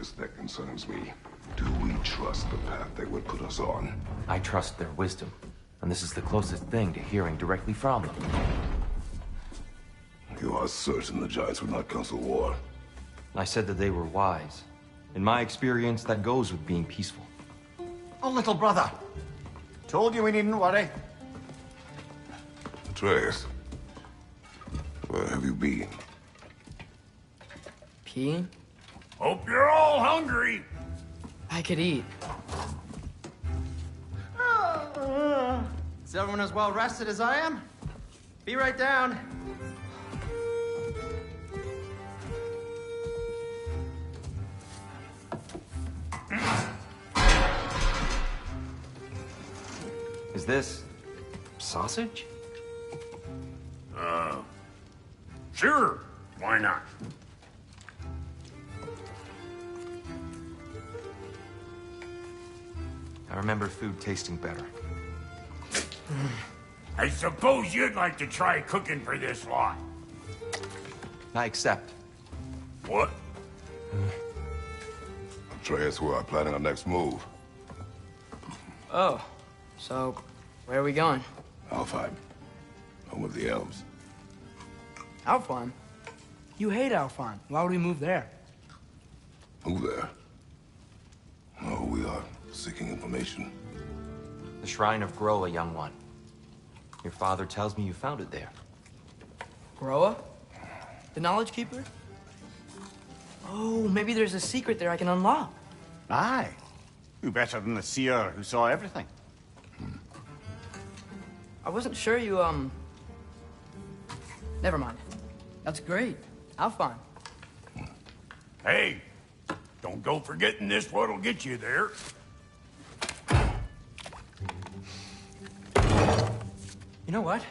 greatest that concerns me. Do we trust the path they would put us on? I trust their wisdom, and this is the closest thing to hearing directly from them. You are certain the Giants would not counsel war? I said that they were wise. In my experience, that goes with being peaceful. Oh, little brother. Told you we needn't worry. Atreus, where have you been? Peeing? Hope you're all hungry. I could eat. Is everyone as well rested as I am? Be right down. Is this sausage? Sure. Why not? I remember food tasting better. I suppose you'd like to try cooking for this lot. I accept. What? Atreus, we are planning our next move. Oh, so where are we going? Alfheim, home of the elves. Alfheim? You hate Alfheim. Why would we move there? Move there? No, we are seeking information. The Shrine of Groa, young one. Your father tells me you found it there. Groa? The Knowledge Keeper? Oh, maybe there's a secret there I can unlock. Aye. Who better than the seer who saw everything? I wasn't sure you, Never mind. That's great. Alfheim. Hey, don't go forgetting this what'll get you there. You know what?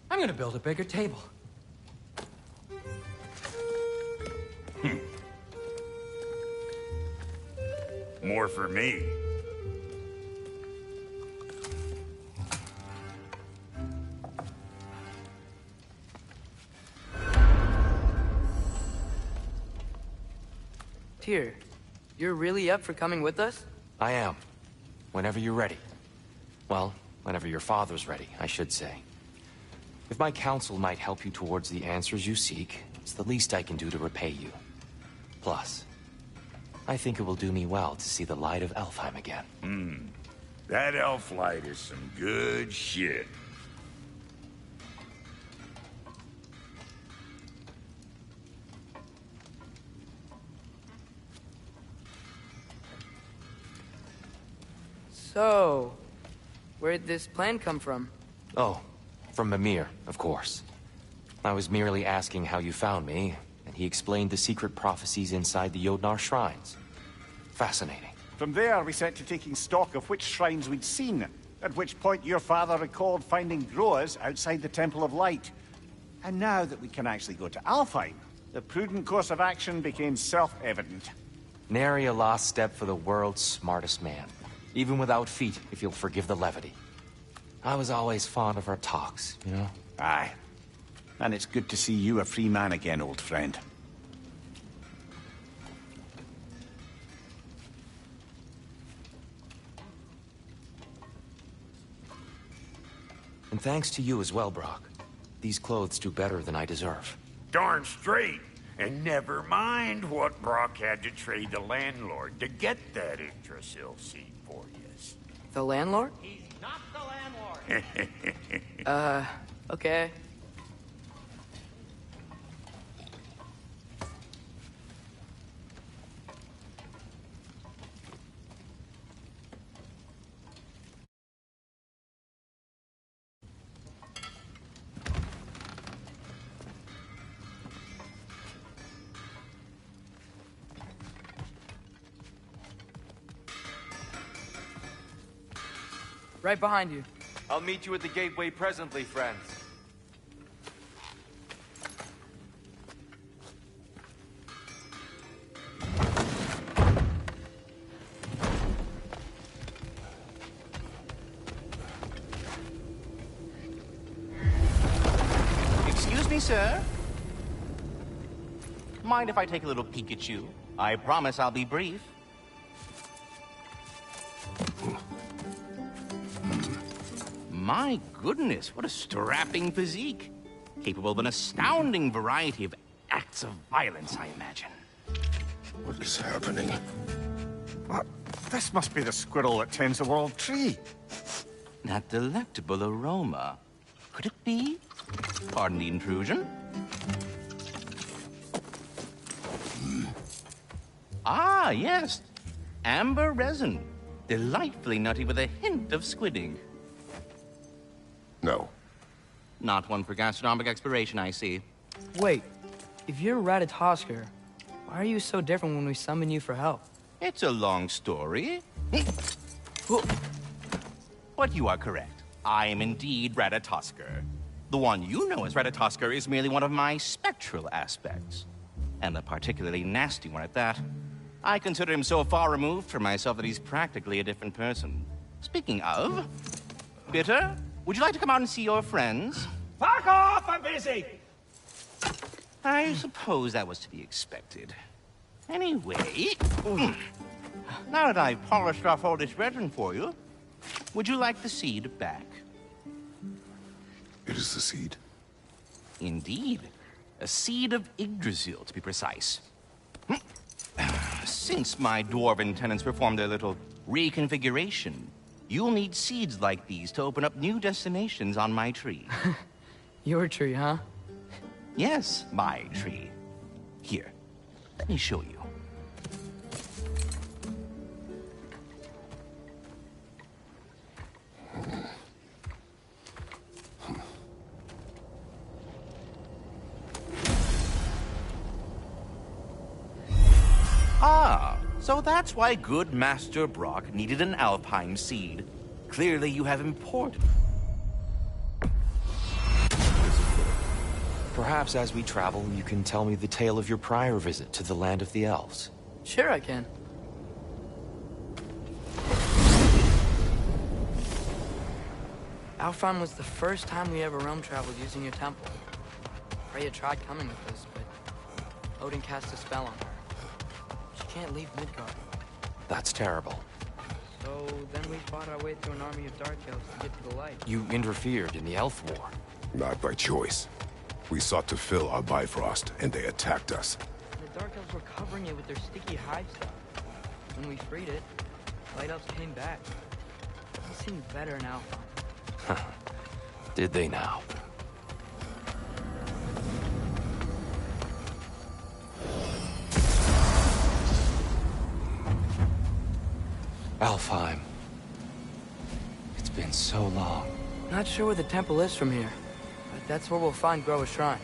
I'm gonna build a bigger table. More for me. Tyr, you're really up for coming with us? I am. Whenever you're ready. Well, whenever your father's ready, I should say. If my counsel might help you towards the answers you seek, it's the least I can do to repay you. Plus, I think it will do me well to see the light of Alfheim again. That elf light is some good shit. So, where'd this plan come from? Oh, from Mimir, of course. I was merely asking how you found me, and he explained the secret prophecies inside the Jotnar shrines. Fascinating. From there, we set to taking stock of which shrines we'd seen, at which point your father recalled finding Groas outside the Temple of Light. And now that we can actually go to Alfheim, the prudent course of action became self-evident. Nary a lost step for the world's smartest man. Even without feet, if you'll forgive the levity. I was always fond of our talks, you know? Aye. And it's good to see you a free man again, old friend. And thanks to you as well, Brock. These clothes do better than I deserve. Darn straight. And never mind what Brock had to trade the landlord to get that Yggdrasil seed for you. The landlord? He's not the landlord. Okay. Right behind you. I'll meet you at the gateway presently, friends. Excuse me, sir. Mind if I take a little peek at you? I promise I'll be brief. My goodness, what a strapping physique. Capable of an astounding variety of acts of violence, I imagine. What is happening? What? This must be the squirrel that tends the world tree. That delectable aroma. Could it be? Pardon the intrusion. Ah, yes. Amber resin. Delightfully nutty with a hint of squidding. No. Not one for gastronomic exploration, I see. Wait, if you're Ratatosker, why are you so different when we summon you for help? It's a long story. But you are correct. I am indeed Ratatosker. The one you know as Ratatosker is merely one of my spectral aspects. And a particularly nasty one at that. I consider him so far removed from myself that he's practically a different person. Speaking of... Bitter, would you like to come out and see your friends? Fuck off! I'm busy! I suppose that was to be expected. Anyway... Now that I've polished off all this resin for you, would you like the seed back? It is the seed. Indeed. A seed of Yggdrasil, to be precise. Since my dwarven tenants performed their little reconfiguration, you'll need seeds like these to open up new destinations on my tree. Your tree, huh? Yes, my tree. Here, let me show you. Ah, so that's why good Master Brock needed an Alpine seed. Clearly you have imported. Perhaps as we travel, you can tell me the tale of your prior visit to the land of the elves. Sure I can. Alfheim was the first time we ever realm traveled using your temple. Freya tried coming with us, but Odin cast a spell on her. She can't leave Midgard. That's terrible. So then we fought our way through an army of dark elves to get to the light. You interfered in the Elf War. Not by choice. We sought to fill our Bifrost, and they attacked us. The dark elves were covering it with their sticky hive stuff. When we freed it, light elves came back. It seemed better in Alpheim. Did they now? Alfheim. It's been so long. Not sure where the temple is from here, but that's where we'll find Groa's shrine.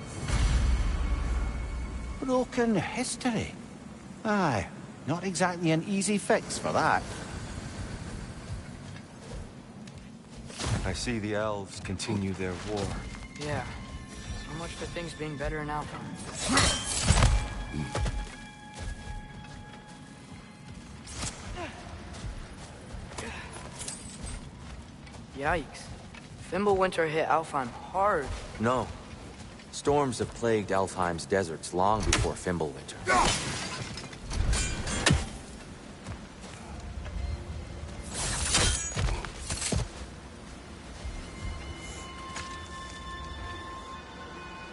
Broken history. Aye, not exactly an easy fix for that. I see the elves continue their war. Yeah. So much for things being better in Alpheim. Yikes. Fimbulwinter hit Alfheim hard. No. Storms have plagued Alfheim's deserts long before Fimbulwinter.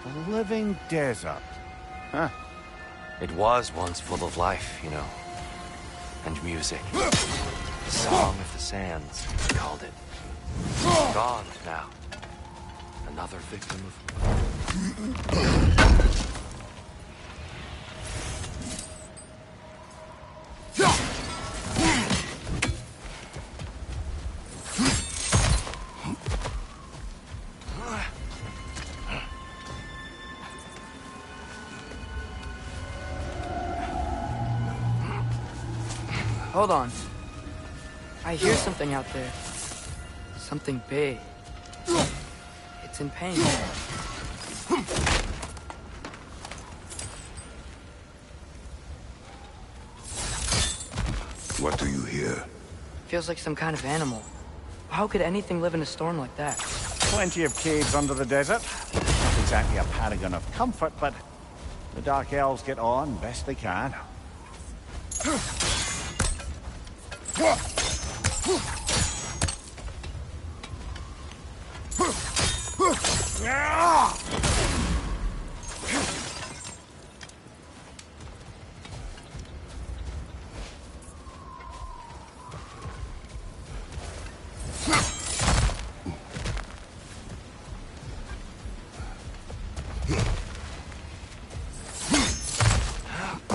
A living desert. Huh. It was once full of life, you know. And music. The Song of the Sands, they called it. Gone now. Another victim of... Hold on. I hear something out there. Something big. It's in pain. What do you hear? Feels like some kind of animal. How could anything live in a storm like that? Plenty of caves under the desert. Not exactly a paragon of comfort, but the Dark Elves get on best they can.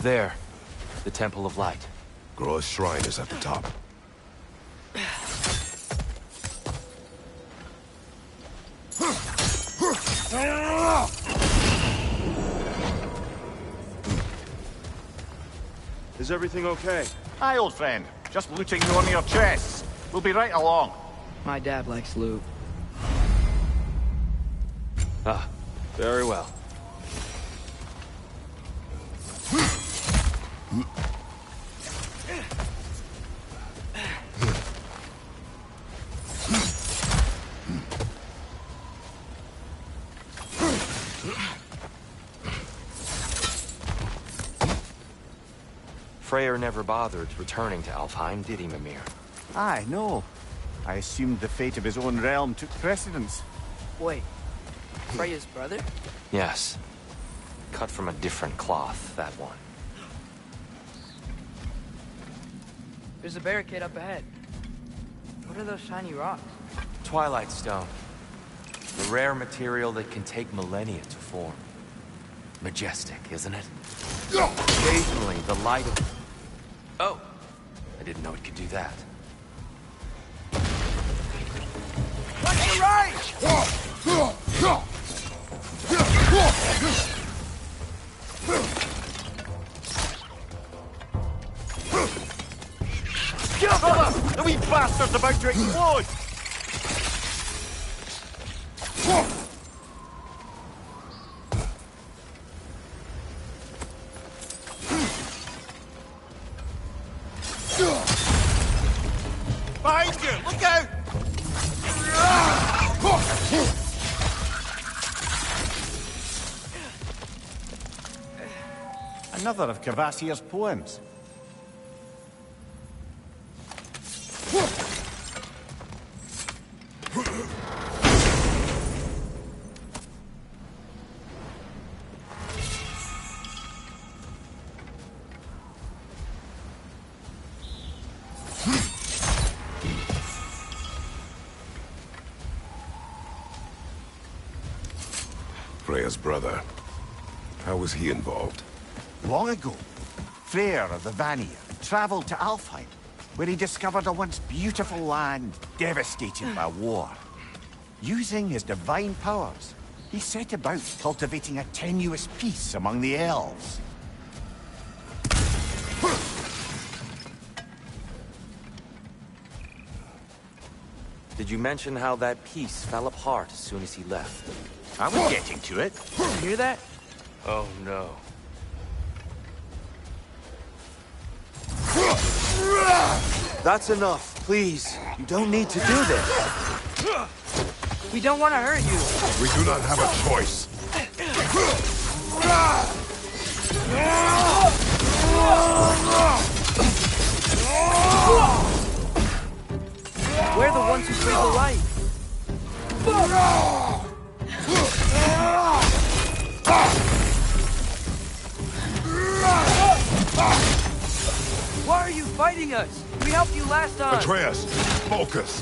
There, the Temple of Light. Groa's shrine is at the top. Is everything okay? Aye, old friend. Just looting one of your chests. We'll be right along. My dad likes loot. Ah, very well. Freyr never bothered returning to Alfheim, did he, Mimir? Aye, no. I assumed the fate of his own realm took precedence. Wait, Freya's brother? Yes. Cut from a different cloth, that one. There's a barricade up ahead. What are those shiny rocks? Twilight Stone. The rare material that can take millennia to form. Majestic, isn't it? Occasionally, the light of... Oh! I didn't know it could do that. Watch your right! Get up, brother! The wee bastard's about to explode! Behind you! Look out! Another of Kvasir's poems. Freya's brother. How was he involved? Long ago, Freyr of the Vanir travelled to Alfheim, where he discovered a once beautiful land devastated by war. Using his divine powers, he set about cultivating a tenuous peace among the elves. Did you mention how that peace fell apart as soon as he left? I was getting to it. You hear that? Oh, no. That's enough, please. You don't need to do this. We don't want to hurt you. We do not have a choice. We're the ones who saved the light. Why are you fighting us? We helped you last time. Atreus, focus.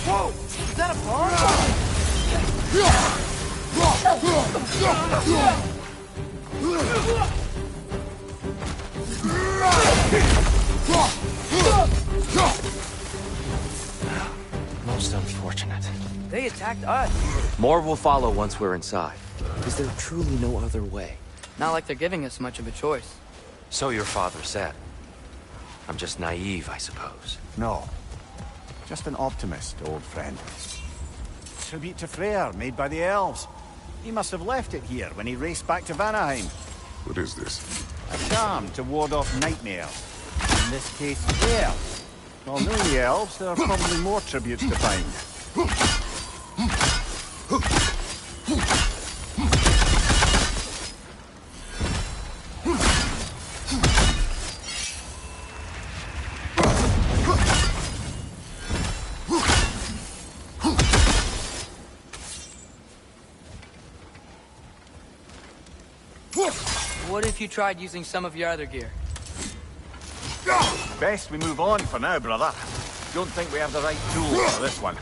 Whoa! Is that a bomb? Most unfortunate. They attacked us. More will follow once we're inside. Is there truly no other way? Not like they're giving us much of a choice. So your father said. I'm just naive, I suppose. No. Just an optimist, old friend. Tribute to Freyr, made by the elves. He must have left it here when he raced back to Vanaheim. What is this? A charm to ward off nightmares. In this case, elves. Well, knowing the elves, there are probably more tributes to find. What if you tried using some of your other gear? Best we move on for now, brother. Don't think we have the right tools for this one.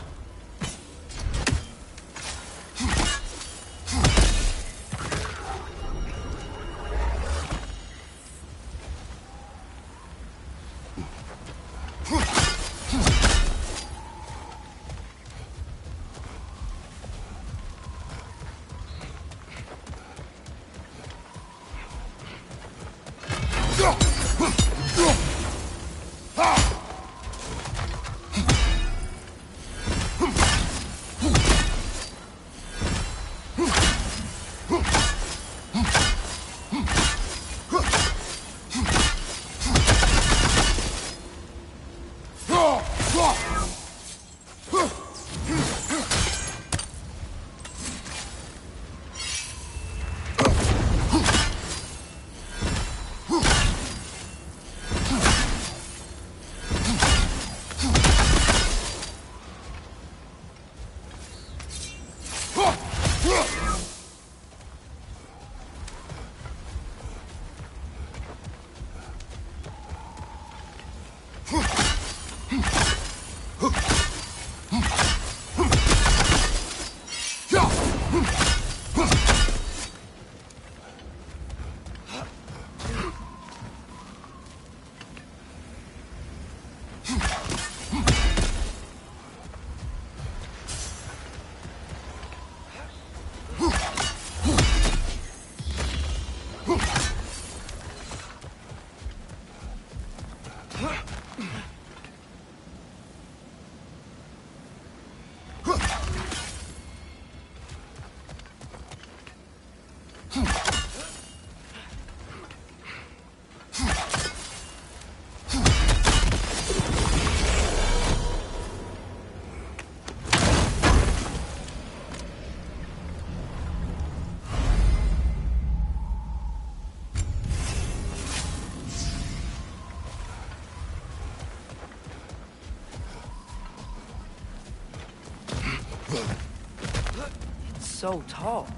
So tall.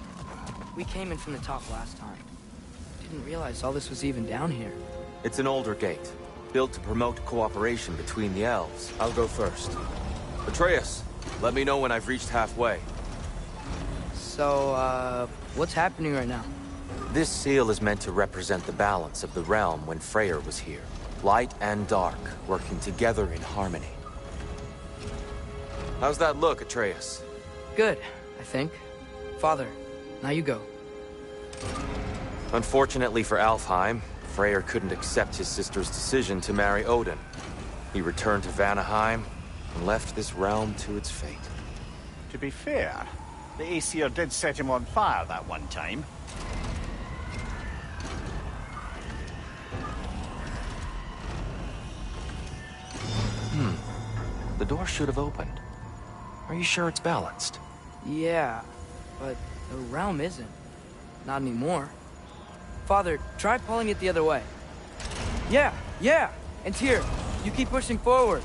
We came in from the top last time. Didn't realize all this was even down here. It's an older gate, built to promote cooperation between the elves. I'll go first. Atreus, let me know when I've reached halfway. So, what's happening right now? This seal is meant to represent the balance of the realm when Freyr was here. Light and dark, working together in harmony. How's that look, Atreus? Good, I think. Father, now you go. Unfortunately for Alfheim, Freyr couldn't accept his sister's decision to marry Odin. He returned to Vanaheim and left this realm to its fate. To be fair, the Aesir did set him on fire that one time. The door should have opened. Are you sure it's balanced? Yeah, but the realm isn't. Not anymore. Father, try pulling it the other way. Yeah! And here, you keep pushing forward.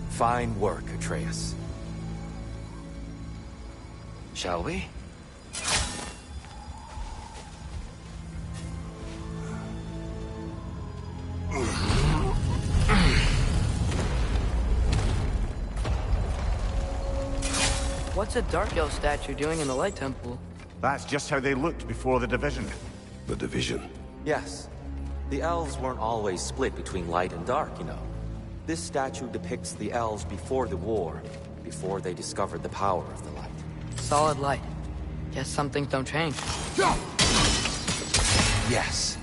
Fine work, Atreus. Shall we? What's a Dark Elf statue doing in the Light Temple? That's just how they looked before the division. The division. Yes. The elves weren't always split between light and dark, you know. This statue depicts the elves before the war, before they discovered the power of the light. Solid light. Guess some things don't change. Yes.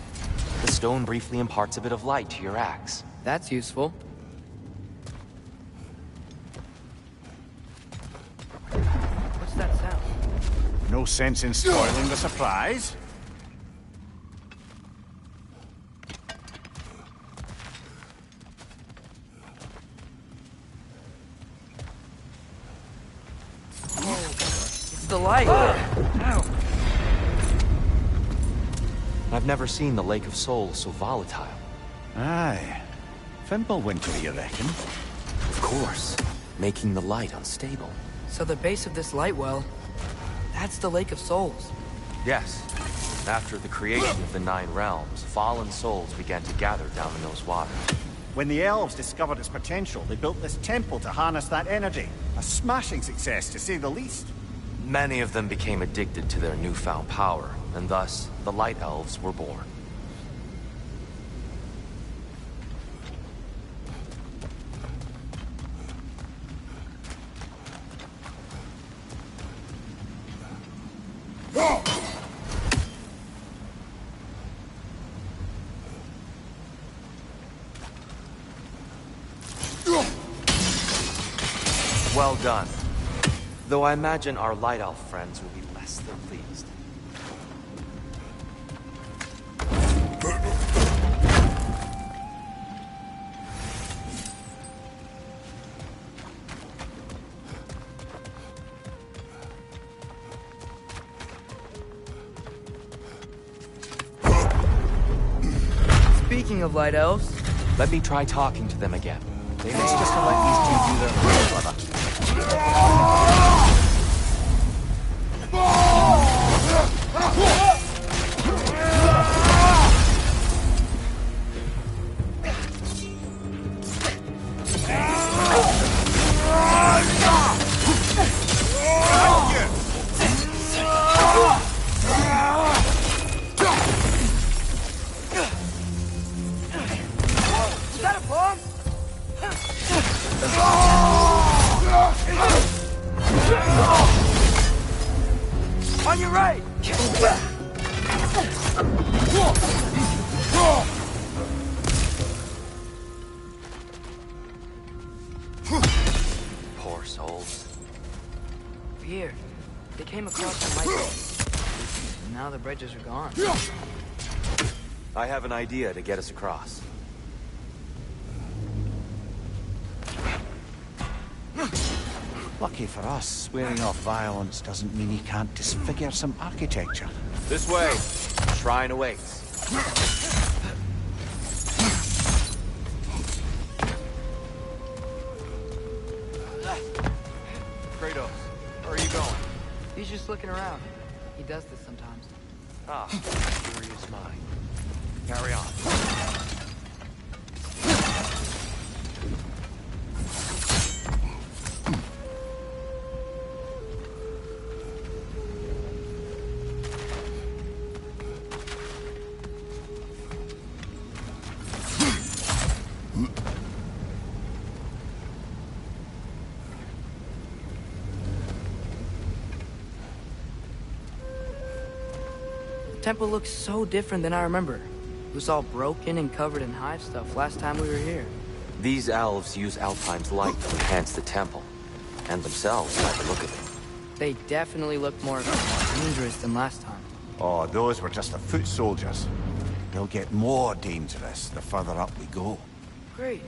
The stone briefly imparts a bit of light to your axe. That's useful. What's that sound? No sense in spoiling the surprise. the light. Ow. I've never seen the Lake of Souls so volatile. Aye. Fimbulwinter, you reckon? Of course, making the light unstable. So the base of this light well, that's the Lake of Souls. Yes. After the creation of the 9 realms, fallen souls began to gather down in those waters. When the elves discovered its potential, they built this temple to harness that energy. A smashing success, to say the least. Many of them became addicted to their newfound power, and thus, the Light Elves were born. Well done. Though I imagine our Light Elf friends will be less than pleased. Speaking of light elves, Let me try talking to them again. It's just to let these two do their thing, brother. is that a bomb? On your right! Poor souls. Weird. They came across the light. And now the bridges are gone. I have an idea to get us across. Lucky for us, swearing off violence doesn't mean he can't disfigure some architecture. This way. Shrine awaits. Kratos, where are you going? He's just looking around. He does this sometimes. Ah, curious mind. Carry on. The temple looks so different than I remember. It was all broken and covered in hive stuff last time we were here. These elves use Alpine's light to enhance the temple, and themselves by the look of it. They definitely look more dangerous than last time. Oh, those were just the foot soldiers. They'll get more dangerous the further up we go. Great.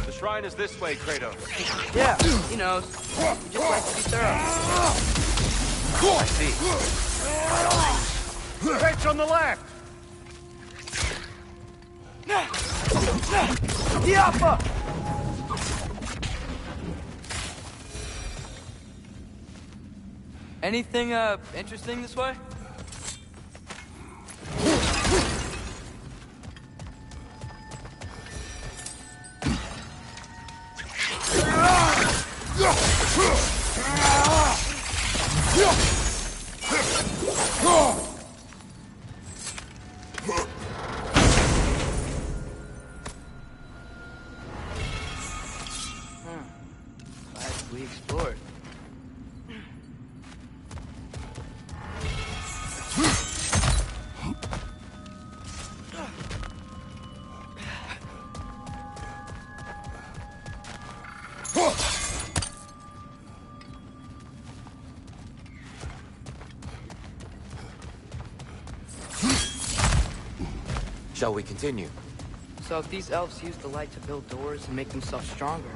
The shrine is this way, Kratos. Yeah, he knows. He just likes to be thorough. I see. Fetch on the left! Diapa! Anything, interesting this way? Glad we explored. Shall we continue? So if these elves use the light to build doors and make themselves stronger,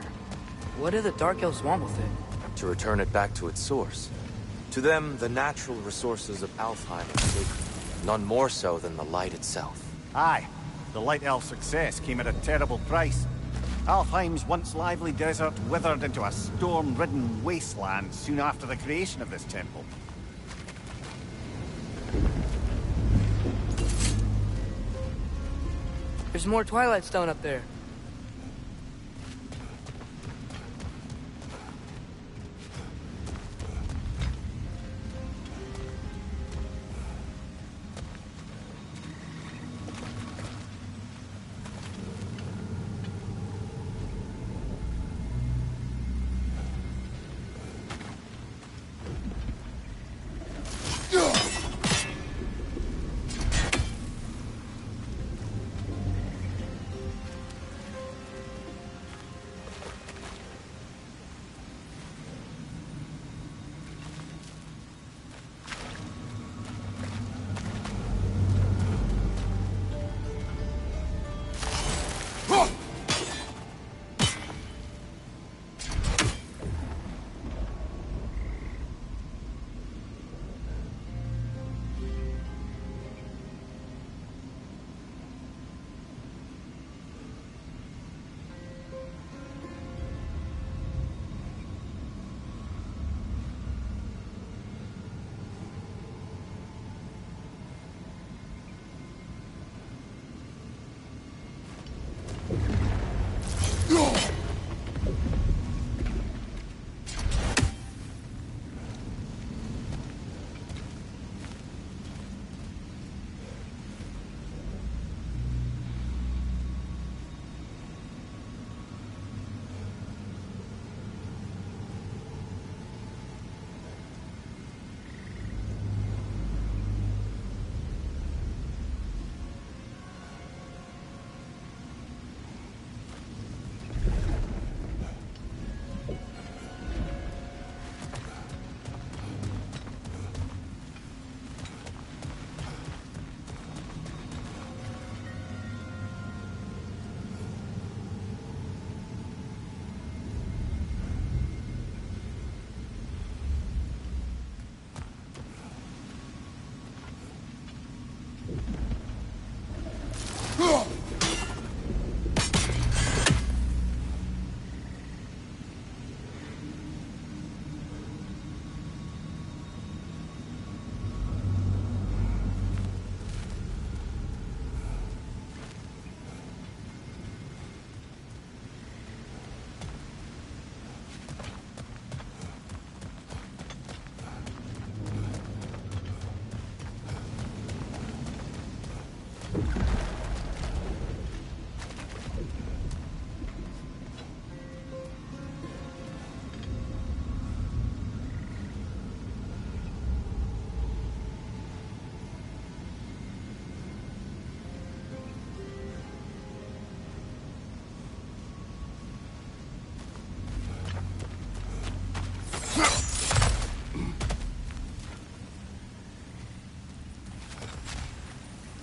what do the Dark Elves want with it? To return it back to its source. To them, the natural resources of Alfheim are sacred, none more so than the light itself. Aye, the Light Elf success came at a terrible price. Alfheim's once lively desert withered into a storm-ridden wasteland soon after the creation of this temple. There's more Twilight Stone up there.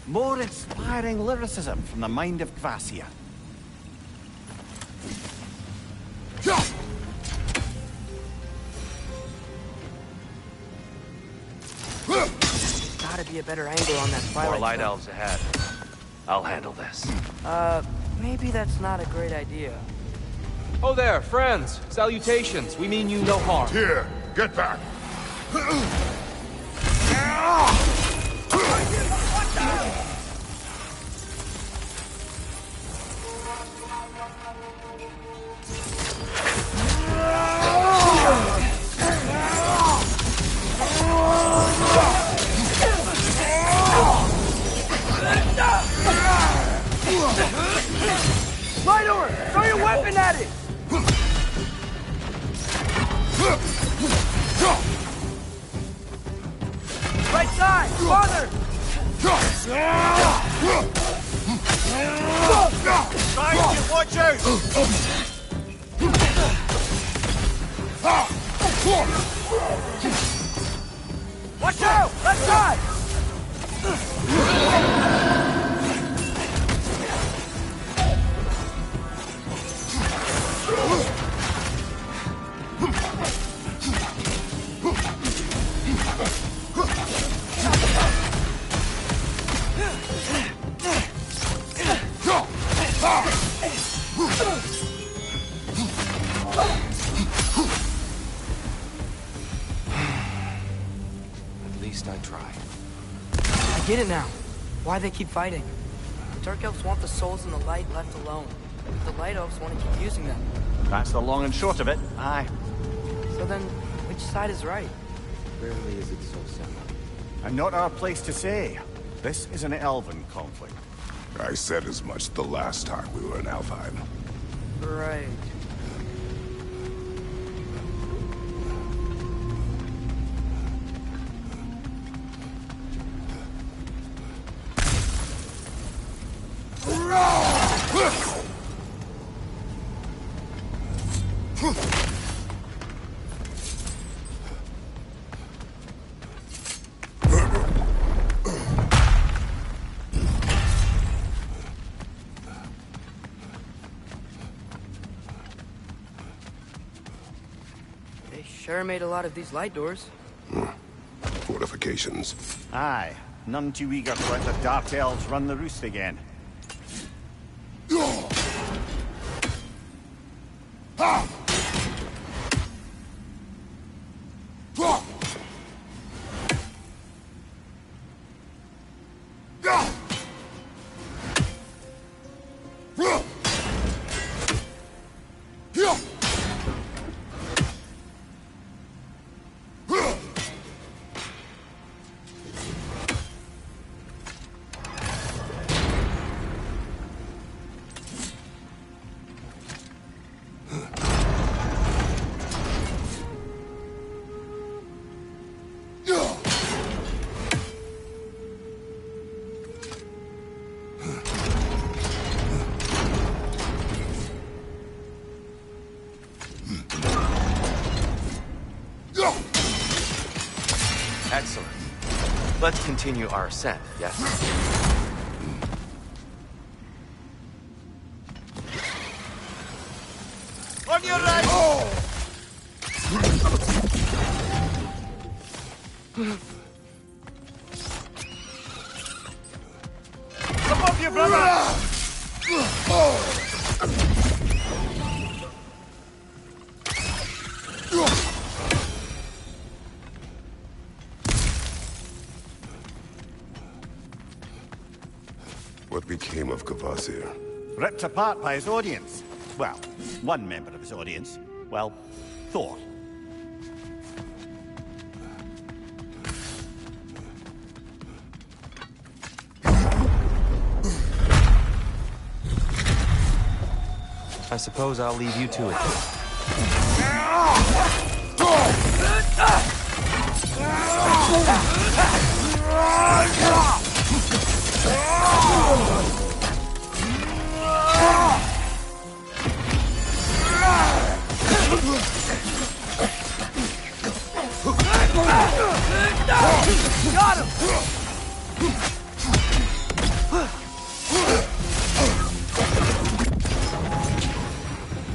More inspiring lyricism from the mind of Gracia. Gotta be a better angle on that Twilight More light Stone. elves ahead. I'll handle this. Maybe that's not a great idea. Oh there, friends. Salutations. We mean you no harm. Here, get back. Lightor! Throw your weapon at it! Right side! Farther! Guys, watch out! Watch out! Left side! At least I tried. I get it now. Why they keep fighting. The Dark Elves want the souls in the light left alone. The Light Elves want to keep using them. That's the long and short of it. Aye. So then, which side is right? Rarely is it so simple. And not our place to say. This is an elven conflict. I said as much the last time we were in Alfheim. Right. They sure made a lot of these light doors. Fortifications. Aye. None too eager to let the Dark Elves run the roost again. Excellent. Let's continue our ascent, yes? On your right! Above you, brother! What became of Kvasir? Ripped apart by his audience. Well, one member of his audience. Well, Thor. I suppose I'll leave you to it. Got him!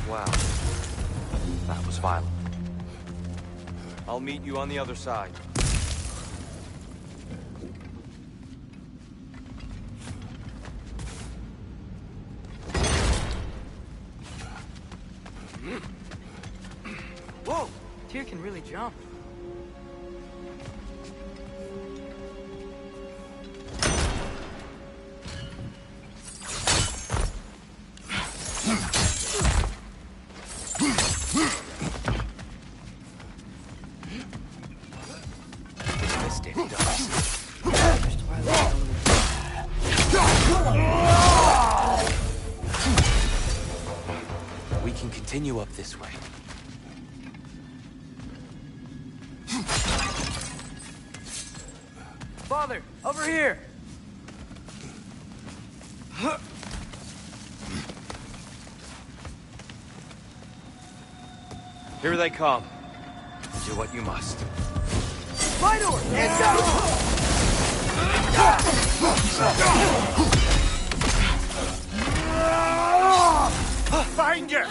Wow. That was violent. I'll meet you on the other side. Whoa! Tyr can really jump. We can continue up this way. Father, over here! Here they come. Do what you must. Vitor! Get down! Find you!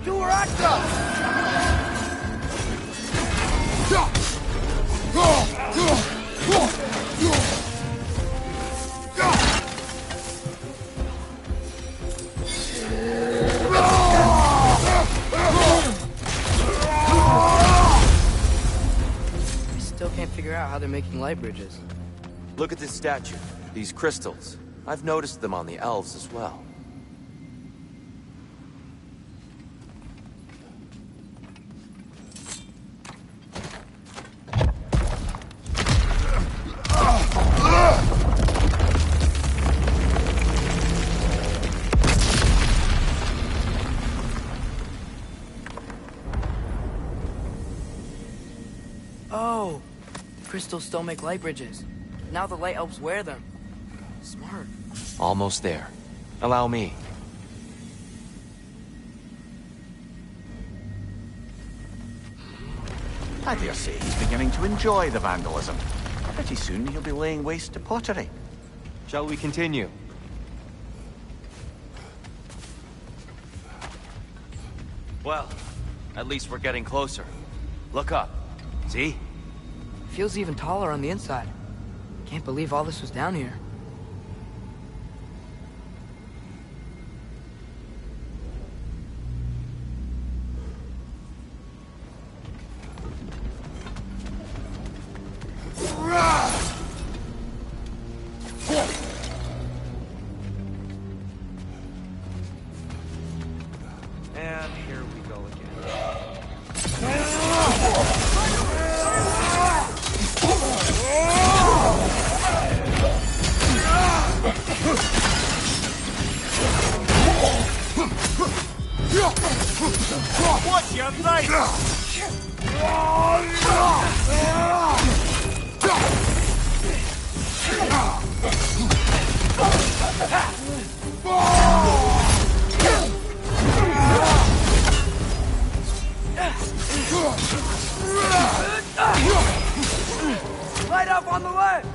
To her actor! can't figure out how they're making light bridges. Look at this statue. These crystals. I've noticed them on the elves as well. Oh, crystals still make light bridges. Now the light elves wear them. Smart. Almost there. Allow me. I dare say he's beginning to enjoy the vandalism. Pretty soon he'll be laying waste to pottery. Shall we continue? Well, at least we're getting closer. Look up. See? Feels even taller on the inside. Can't believe all this was down here. And here we go again. Watch your knife! Light up on the left!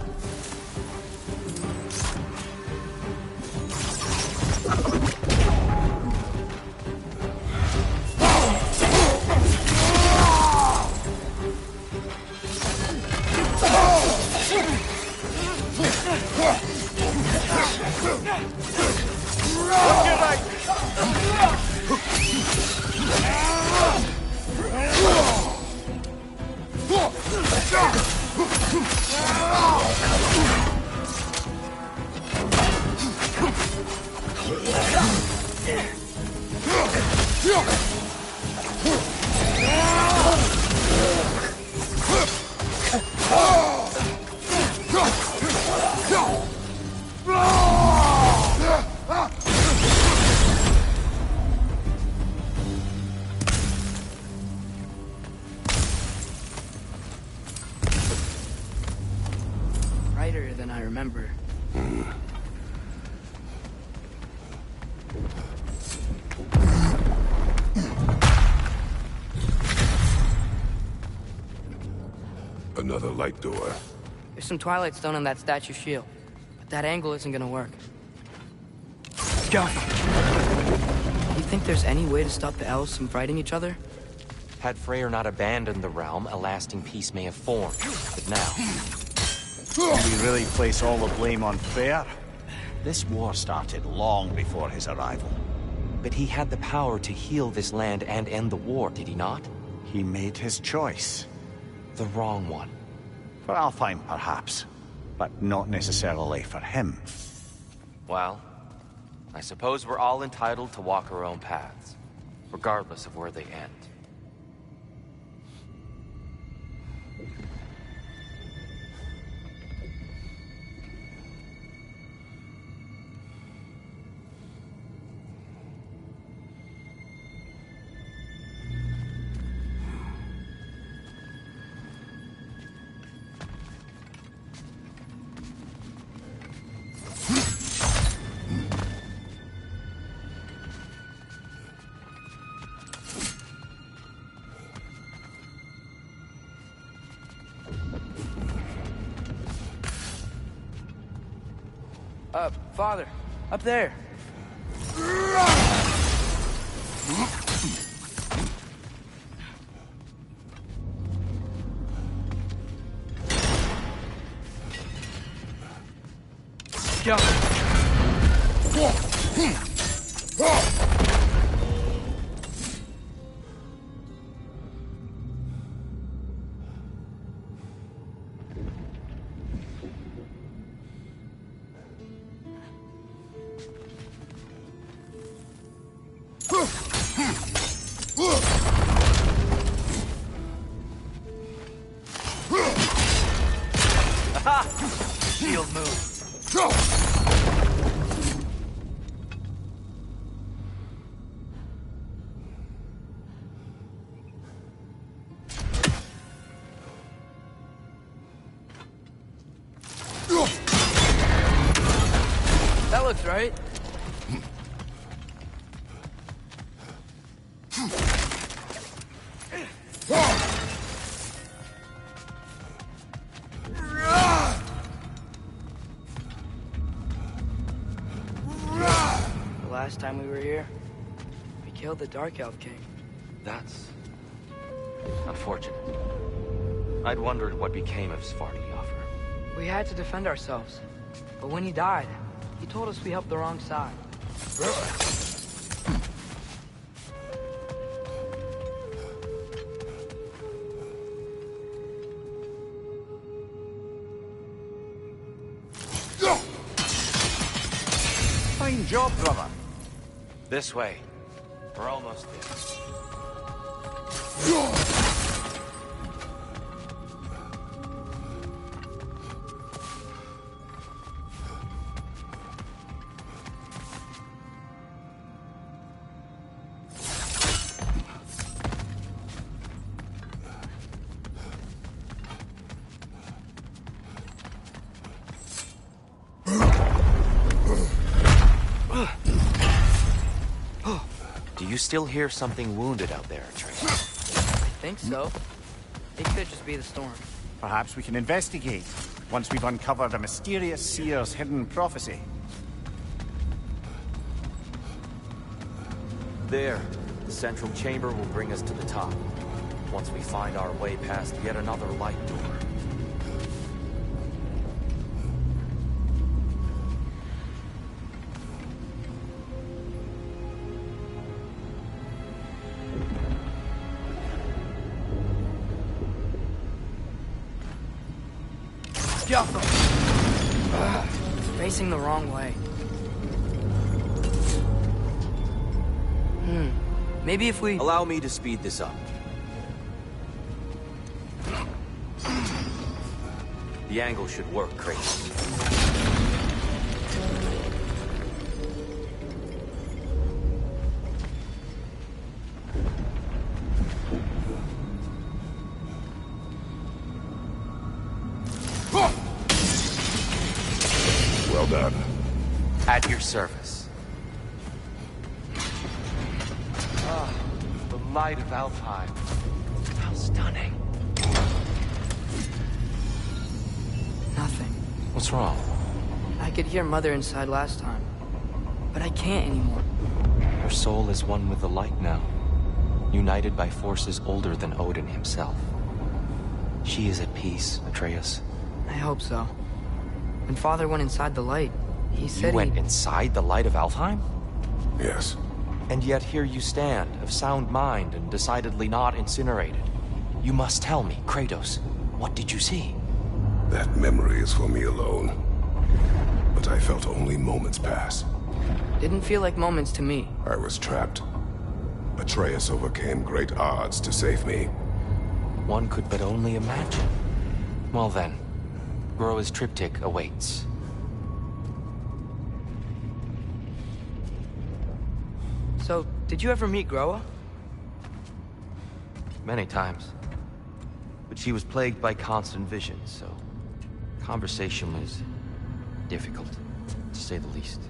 Brighter than I remember. Another light door. There's some Twilight Stone on that statue shield, but that angle isn't gonna work. Go! You think there's any way to stop the elves from fighting each other? Had Freyr not abandoned the realm, a lasting peace may have formed. But now, Do we really place all the blame on Freyr? This war started long before his arrival. but he had the power to heal this land and end the war, did he not? He made his choice. The wrong one. For Alfheim, perhaps, but not necessarily for him. Well, I suppose we're all entitled to walk our own paths, regardless of where they end. Father, up there. Go. shield move. That looks right. The last time we were here, we killed the Dark Elf King. That's unfortunate. I'd wondered what became of Svartalfur. We had to defend ourselves. But when he died, he told us we helped the wrong side. Fine job, brother. This way. We're almost there. Do you still hear something wounded out there, Atreus? I think so. It could just be the storm. Perhaps we can investigate, once we've uncovered a mysterious seer's hidden prophecy. There. The central chamber will bring us to the top. Once we find our way past yet another light door. Facing the wrong way. Maybe if we... Allow me to speed this up. The angle should work, Kratos. Well done. At your service. The light of Alfheim. How stunning. Nothing. What's wrong? I could hear Mother inside last time, but I can't anymore. Her soul is one with the light now, united by forces older than Odin himself. She is at peace, Atreus. I hope so. When Father went inside the light, he said You went inside the light of Alfheim? Yes. And yet here you stand, of sound mind and decidedly not incinerated. You must tell me, Kratos, what did you see? That memory is for me alone. But I felt only moments pass. Didn't feel like moments to me. I was trapped. Atreus overcame great odds to save me. One could but only imagine. Well then, Groa's triptych awaits. So, did you ever meet Groa? Many times. But she was plagued by constant visions, so conversation was difficult, to say the least.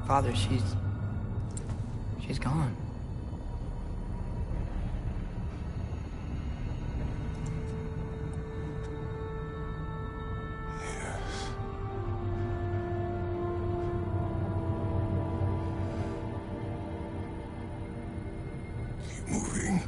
Father, she's gone. Keep moving.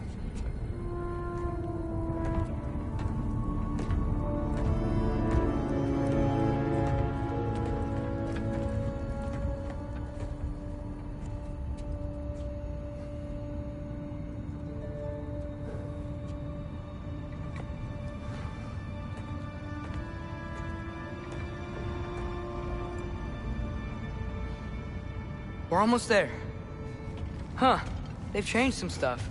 We're almost there. Huh. They've changed some stuff.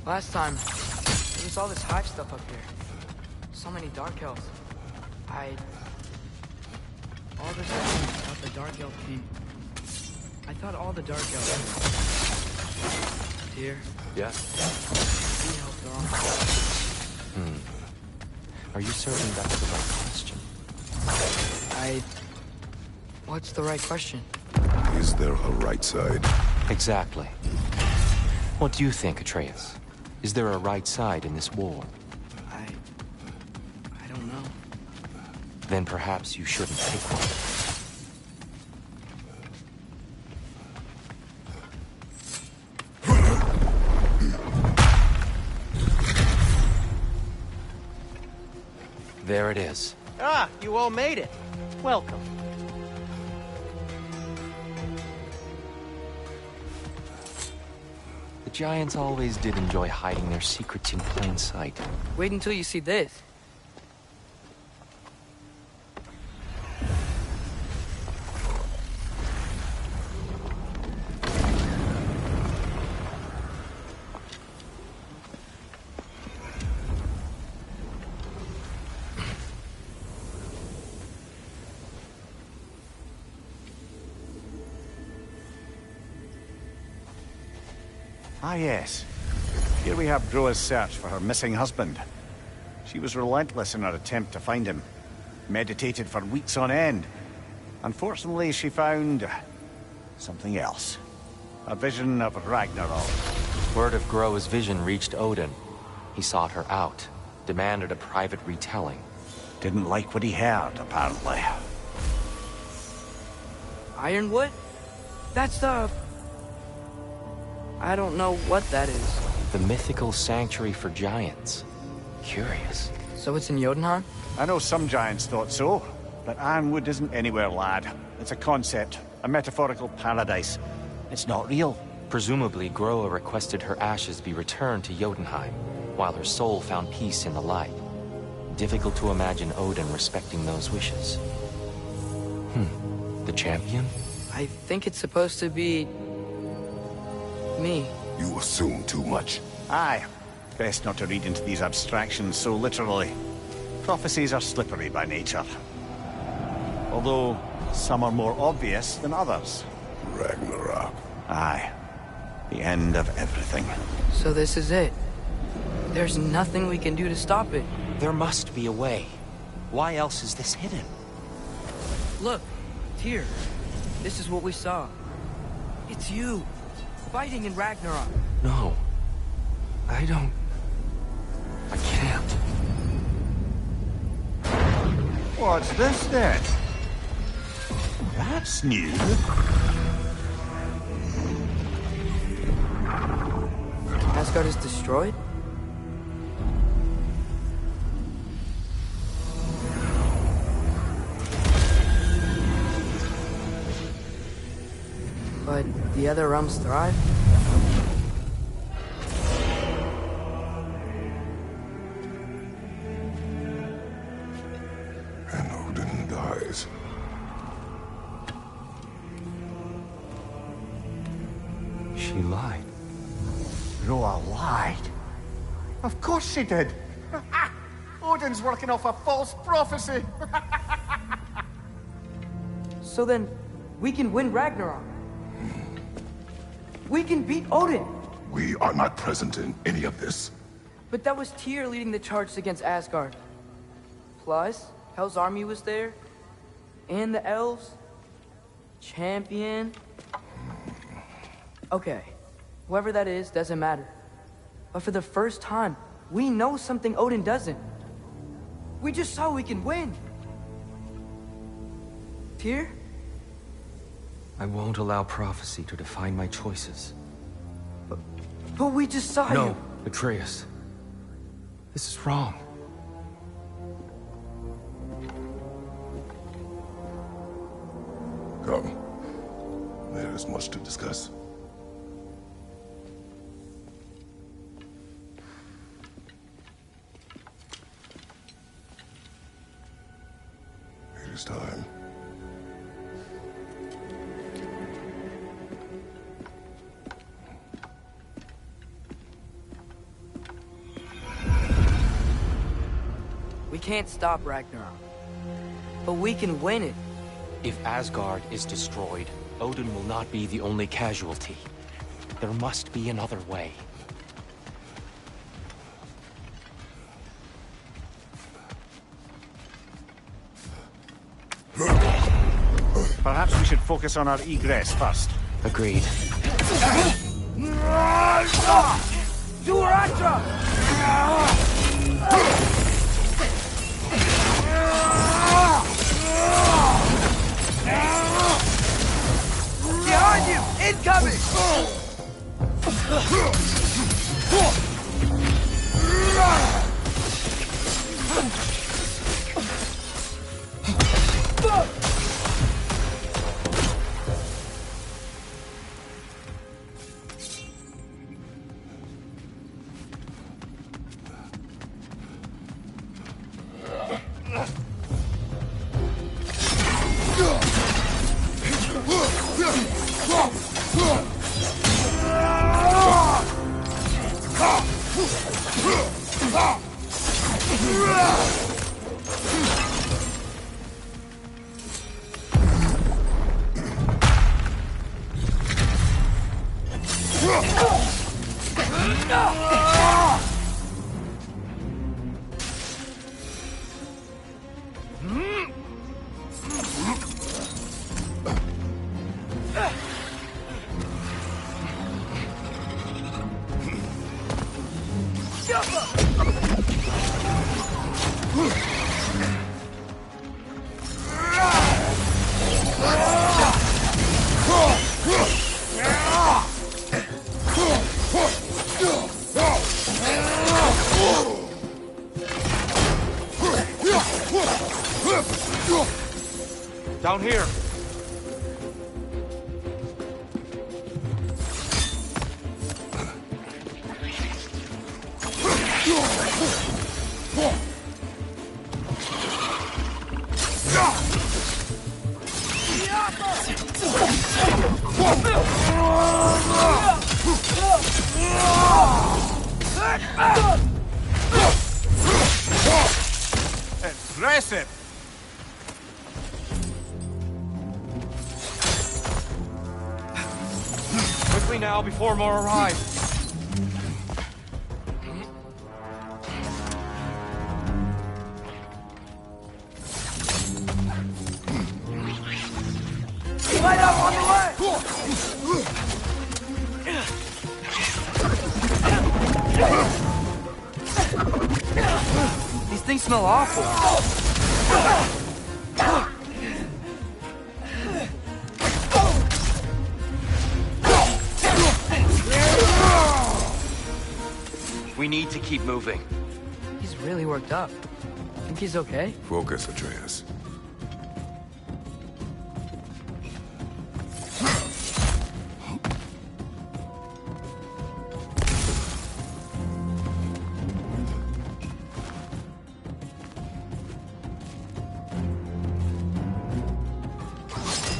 Last time, there was all this hive stuff up here. So many Dark Elves. All this stuff about the Dark Elf King. I thought all the Dark Elves... Dear. Yeah? He helped her on. Are you certain that's the right question? What's the right question? Is there a right side? Exactly. What do you think, Atreus? Is there a right side in this war? I don't know. Then perhaps you shouldn't pick one. There it is. Ah, you all made it. Welcome. The Giants always did enjoy hiding their secrets in plain sight. Wait until you see this. Ah, yes. Here we have Groa's search for her missing husband. She was relentless in her attempt to find him. Meditated for weeks on end. Unfortunately, she found... something else. A vision of Ragnarok. Word of Groa's vision reached Odin. He sought her out, demanded a private retelling. Didn't like what he heard, apparently. Ironwood? That's the... I don't know what that is. The mythical sanctuary for giants. Curious. So it's in Jotunheim? I know some giants thought so, but Ironwood isn't anywhere, lad. It's a concept, a metaphorical paradise. It's not real. Presumably, Groa requested her ashes be returned to Jotunheim, while her soul found peace in the light. Difficult to imagine Odin respecting those wishes. The champion? I think it's supposed to be... me. You assume too much. Aye. Best not to read into these abstractions so literally. Prophecies are slippery by nature. Although, some are more obvious than others. Ragnarok. Aye. The end of everything. So this is it. There's nothing we can do to stop it. There must be a way. Why else is this hidden? Look, Tyr. This is what we saw. It's you. Fighting in Ragnarok. No. I don't... I can't. What's this then? That's new. Asgard is destroyed? But the other realms thrive? And Odin dies. She lied. Groa lied. Of course she did. Odin's working off a false prophecy. So then, we can win Ragnarok. We can beat Odin. We are not present in any of this. But that was Tyr leading the charge against Asgard. Plus, Hell's army was there. And the elves. Champion. Okay, whoever that is doesn't matter. But for the first time, we know something Odin doesn't. We just saw we can win. Tyr? I won't allow prophecy to define my choices. But we just saw you. No, Atreus. This is wrong. Come. There is much to discuss. It is time. We can't stop Ragnarok. But we can win it. If Asgard is destroyed, Odin will not be the only casualty. There must be another way. Perhaps we should focus on our egress first. Agreed. Duratra! Behind you! Incoming! Down here. Impressive! Quickly now, before more arrive. Light up on the way! These things smell awful. We need to keep moving. He's really worked up. Think he's okay? Focus, Atreus.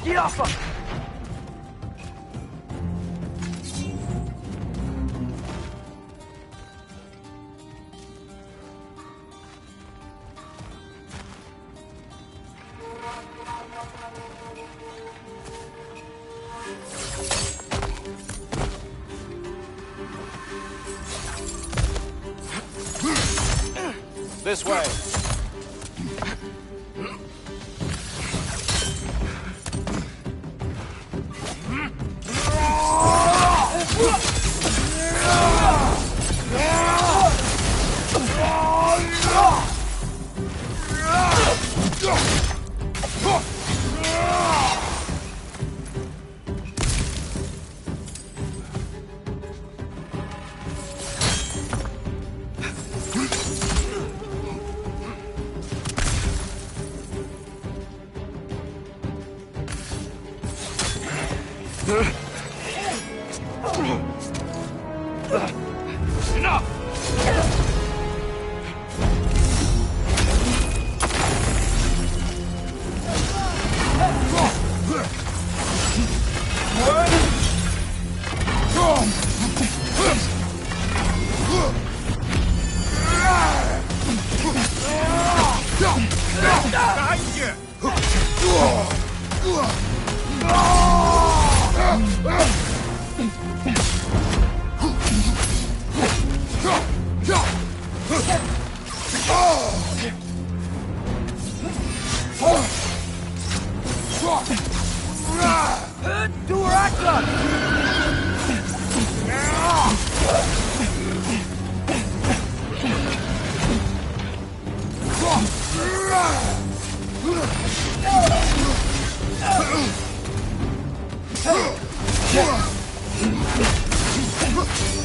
Get off him! This way.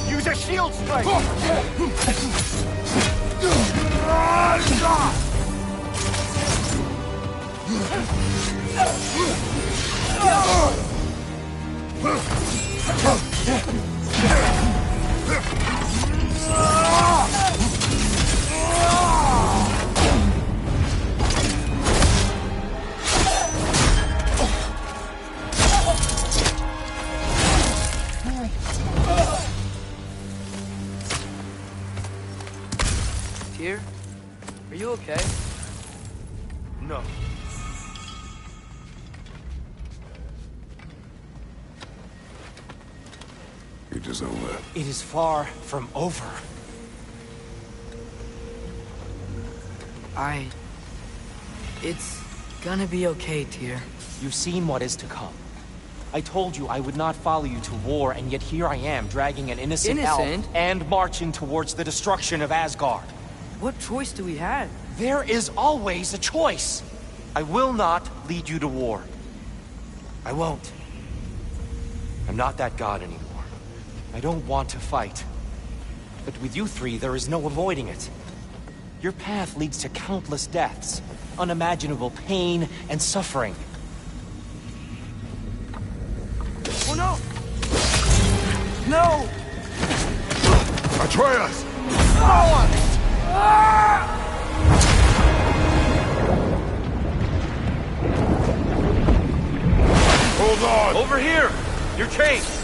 Use a shield strike! Tyr, are you okay? No. It is over. It is far from over. It's gonna be okay, Tyr. You've seen what is to come. I told you I would not follow you to war, and yet here I am, dragging an innocent elf and marching towards the destruction of Asgard. What choice do we have? There is always a choice. I will not lead you to war. I won't. I'm not that god anymore. I don't want to fight. But with you three, there is no avoiding it. Your path leads to countless deaths, unimaginable pain and suffering. Oh no! No! Atreus! Hold on! Over here! You're chased!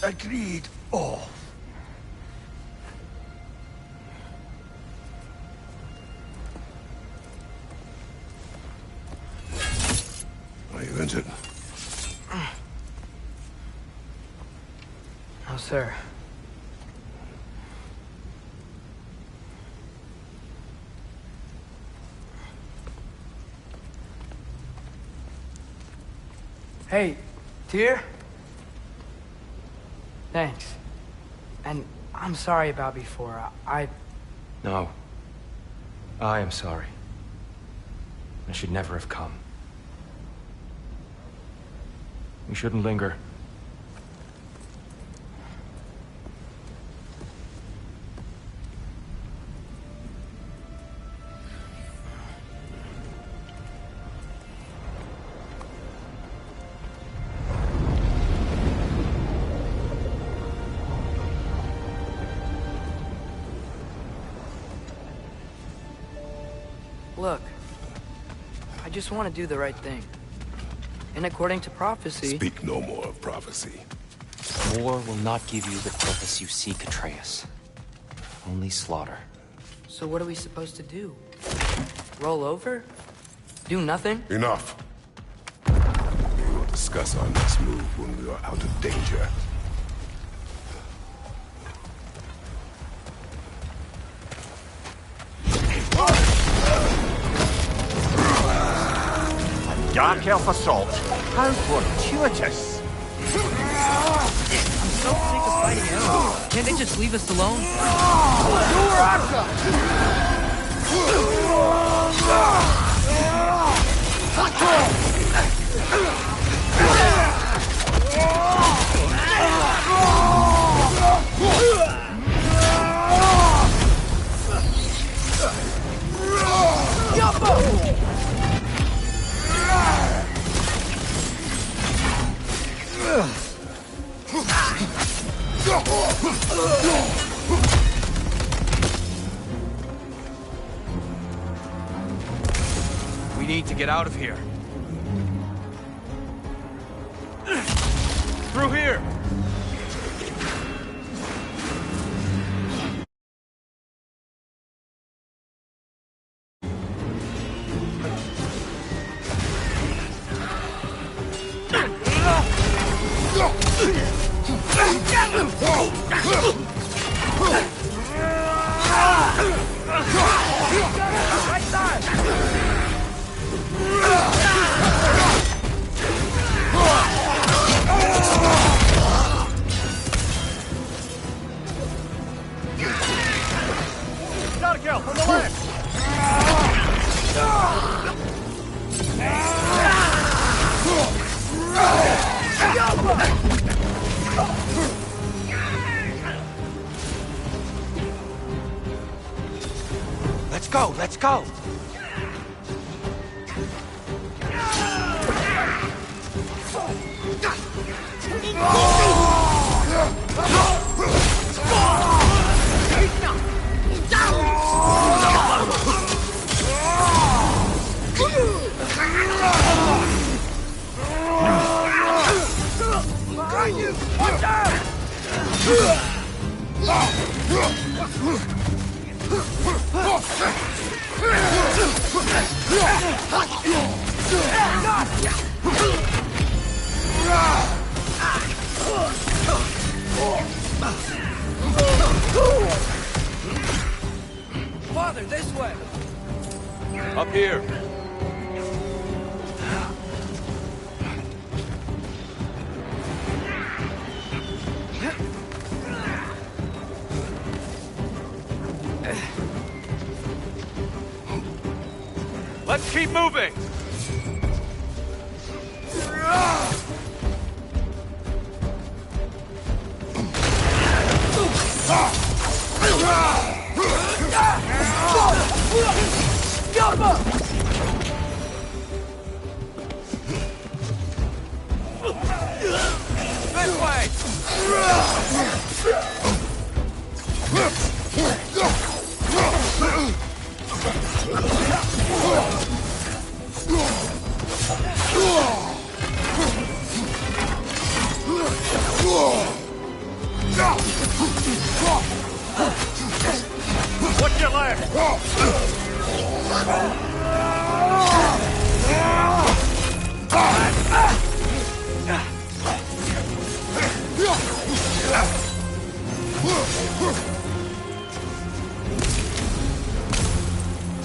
Agreed. Oh. Are you injured? No, sir. Hey, Tyr? Thanks. And I'm sorry about before. No. I am sorry. I should never have come. We shouldn't linger. Look, I just want to do the right thing. And according to prophecy... Speak no more of prophecy. War will not give you the purpose you seek, Atreus. Only slaughter. So what are we supposed to do? Roll over? Do nothing? Enough. We will discuss our next move when we are out of danger. Dark Elf assault. How fortuitous. I'm so sick of fighting elves. Can't they just leave us alone? We need to get out of here. Through here! Right side! Dark Elf on the left! Let's go, let's go! Behind you! Watch out! Father, this way! Up here! Let's keep moving! This way! What's your left?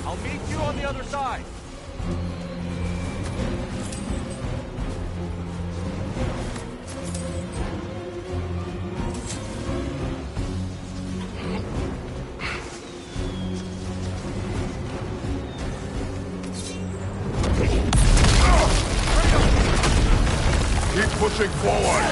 I'll meet you on the other side. Keep pushing forward!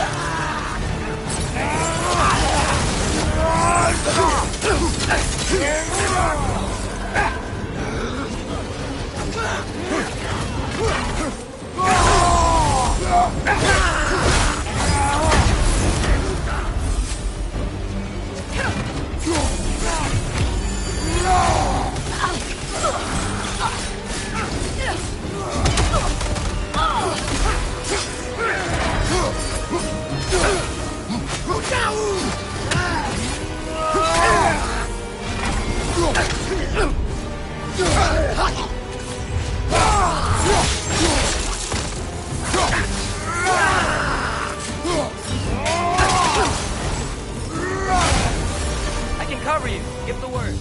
I can cover you. Give the word.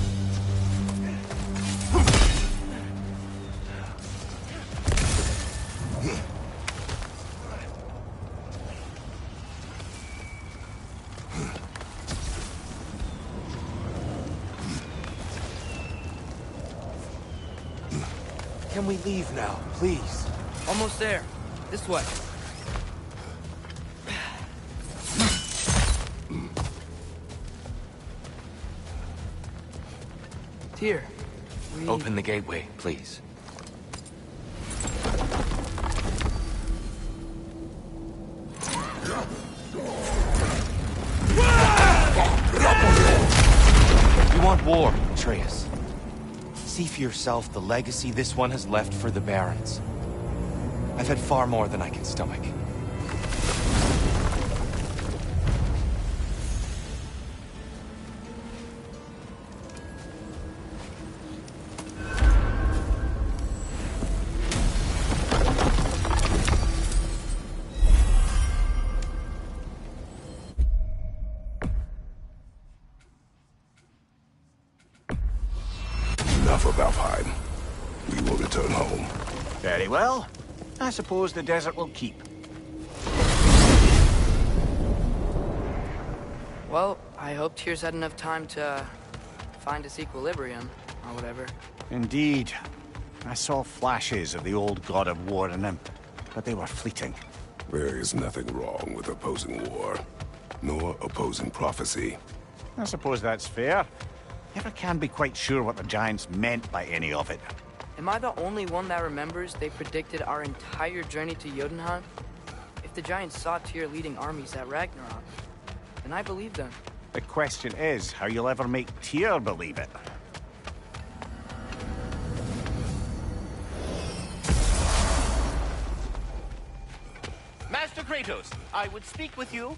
Can we leave now, please? Almost there. This way. Here. Open the gateway, please. You want war, Atreus. See for yourself the legacy this one has left for the Barons. I've had far more than I can stomach. Enough of Alfheim. We will return home. Very well. I suppose the desert will keep. Well, I hope Tyr's had enough time to find his equilibrium, or whatever. Indeed. I saw flashes of the old God of War in him, but they were fleeting. There is nothing wrong with opposing war, nor opposing prophecy. I suppose that's fair. Never can be quite sure what the Giants meant by any of it. Am I the only one that remembers they predicted our entire journey to Jotunheim? If the Giants saw Tyr leading armies at Ragnarok, then I believe them. The question is how you'll ever make Tyr believe it. Master Kratos, I would speak with you.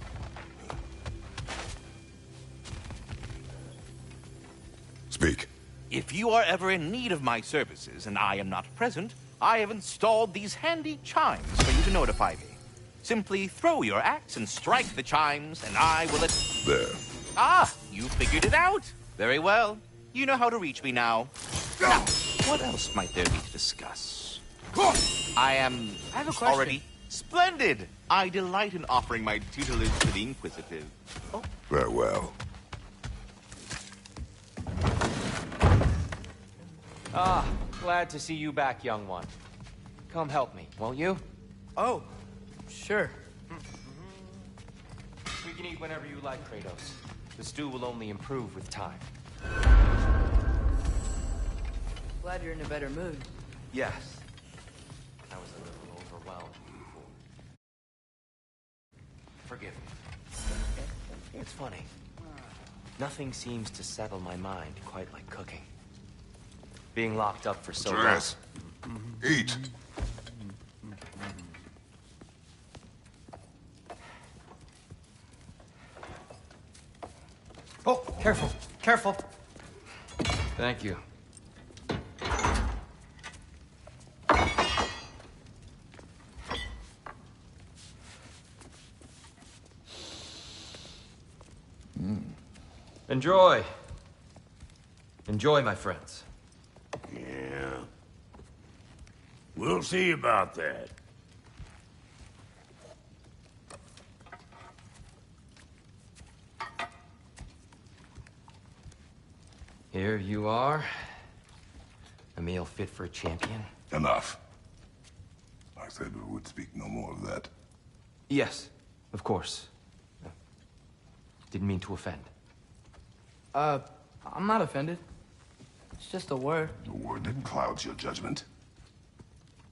Speak. If you are ever in need of my services and I am not present, I have installed these handy chimes for you to notify me. Simply throw your axe and strike the chimes, and I will... There. Ah, you figured it out. Very well. You know how to reach me now. Now, what else might there be to discuss? I have a question. already... Splendid! I delight in offering my tutelage to the inquisitive. Oh. Farewell. Ah, glad to see you back, young one. Come help me, won't you? Oh, sure. We can eat whenever you like, Kratos. The stew will only improve with time. Glad you're in a better mood. Yes. I was a little overwhelmed before. Forgive me. It's funny. Nothing seems to settle my mind quite like cooking. Being locked up for so long. Atreus, eat. Oh, careful, careful. Thank you. Enjoy. Enjoy, my friends. Yeah. We'll see about that. Here you are. A meal fit for a champion. Enough. I said we would speak no more of that. Yes, of course. Didn't mean to offend. I'm not offended. It's just a word. The word that clouds your judgment.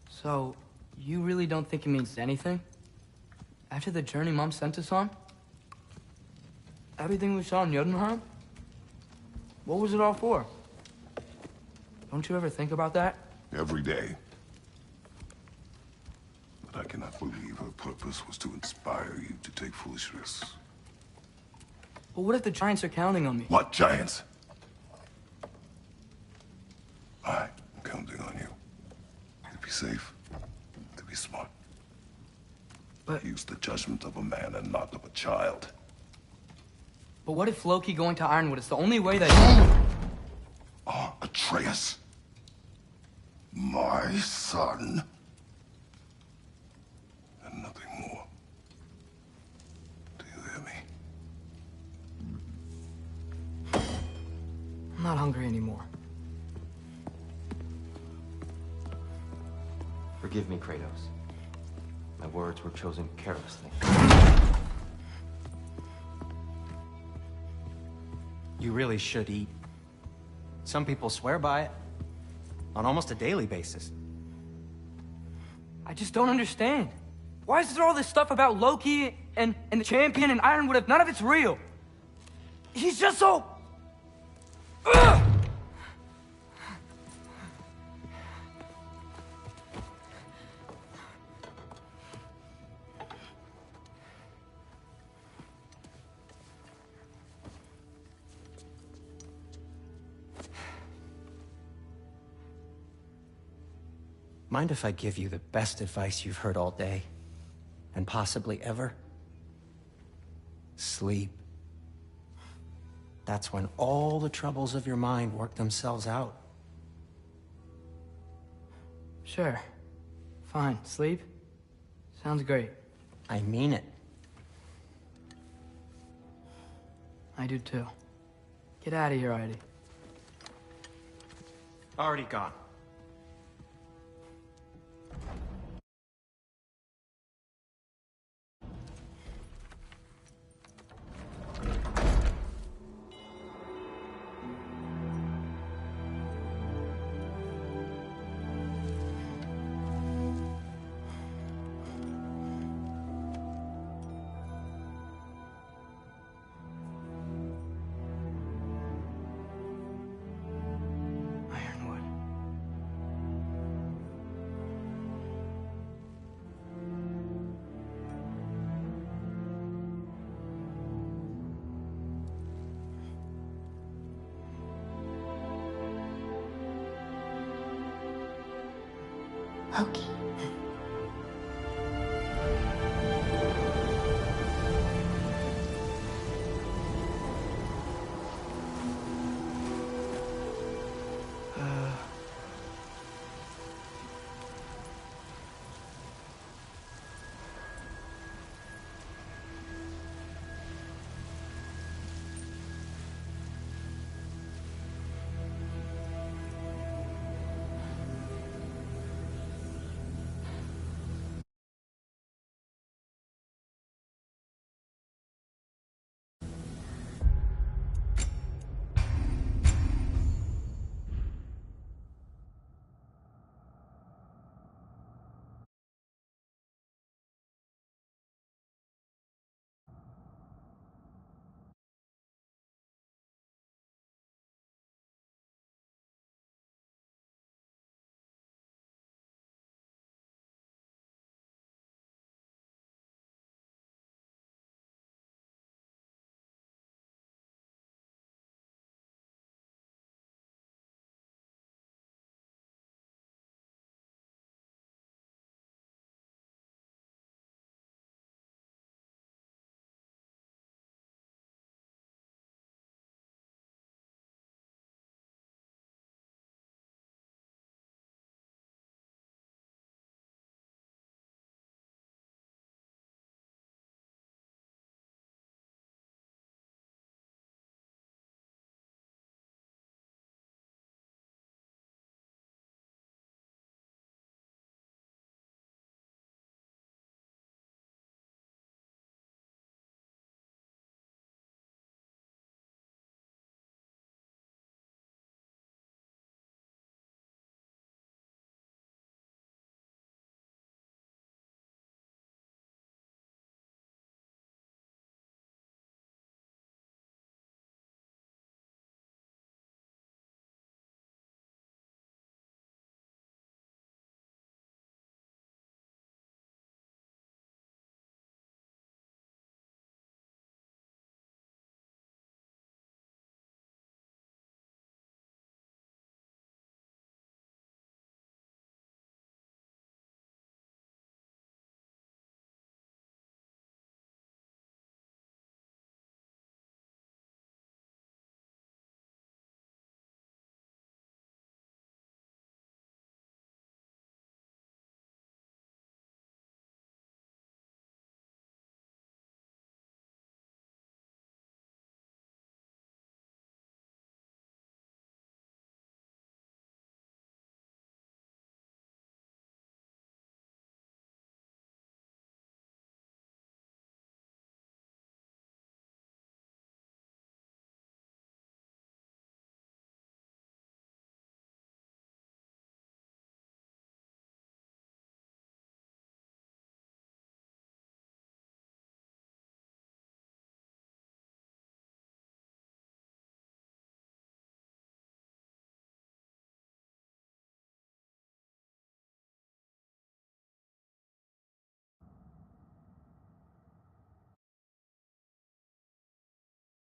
So, you really don't think it means anything? After the journey Mom sent us on? Everything we saw in Jotunheim? What was it all for? Don't you ever think about that? Every day. But I cannot believe her purpose was to inspire you to take foolish risks. But what if the Giants are counting on me? What giants? I'm counting on you. To be safe. To be smart. But... Use the judgment of a man and not of a child. But what if Loki going to Ironwood is the only way that... Atreus. My son. And nothing more. Do you hear me? I'm not hungry anymore. Forgive me, Kratos. My words were chosen carelessly. You really should eat. Some people swear by it. On almost a daily basis. I just don't understand. Why is there all this stuff about Loki and the champion and Ironwood if none of it's real? He's just so... Ugh! Mind if I give you the best advice you've heard all day? And possibly ever? Sleep. That's when all the troubles of your mind work themselves out. Sure. Fine. Sleep? Sounds great. I mean it. I do too. Get out of here already. Already gone. Ironwood. Loki.